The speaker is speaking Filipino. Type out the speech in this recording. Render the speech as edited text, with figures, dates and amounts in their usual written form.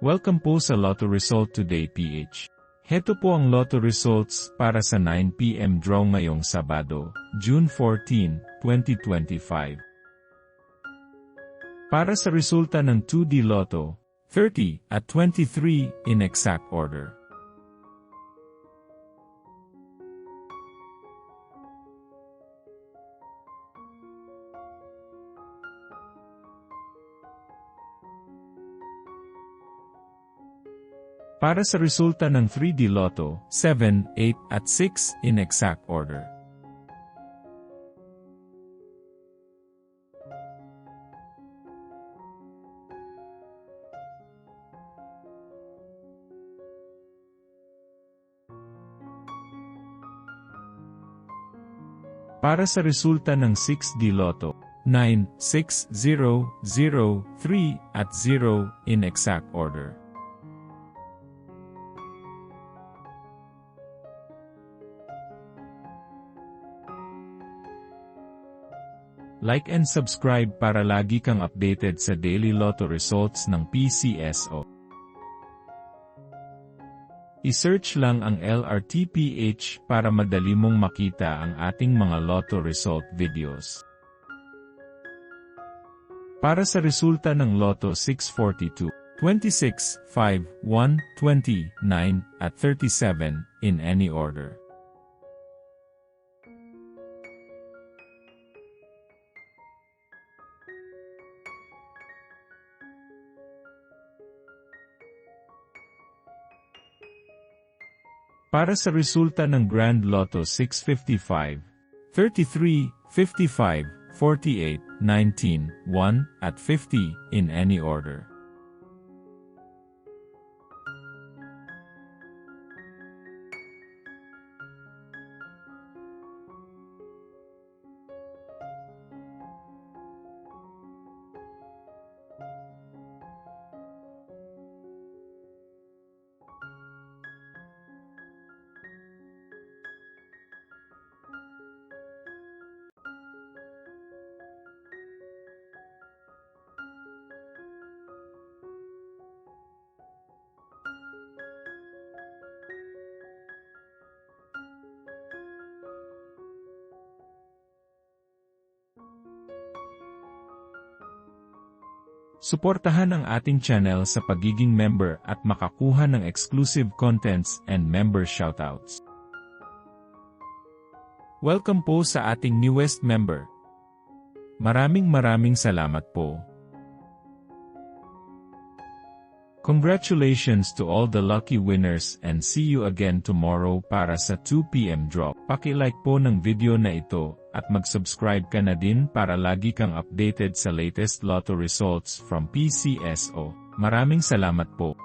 Welcome po sa Lotto Result Today PH. Heto po ang Lotto Results para sa 9 PM draw ngayong Sabado, June 14, 2025. Para sa resulta ng 2D Lotto, 30 at 23 in exact order. Para sa resulta ng 3D Lotto, 7, 8, at 6 in exact order. Para sa resulta ng 6D Lotto, 9, 6, 0, 0, 3, at 0 in exact order. Like and subscribe para lagi kang updated sa daily Lotto results ng PCSO. I-search lang ang LRTPH para madali mong makita ang ating mga Lotto result videos. Para sa resulta ng Lotto 642, 26, 5, 1, 20, 9, at 37 in any order. Para sa resulta ng Grand Lotto 655, 33, 55, 48, 19, 1, at 50 in any order. Suportahan ang ating channel sa pagiging member at makakuha ng exclusive contents and member shoutouts. Welcome po sa ating newest member. Maraming salamat po. Congratulations to all the lucky winners and see you again tomorrow para sa 2 PM draw. Paki-like po ng video na ito at mag-subscribe ka na din para lagi kang updated sa latest Lotto results from PCSO. Maraming salamat po.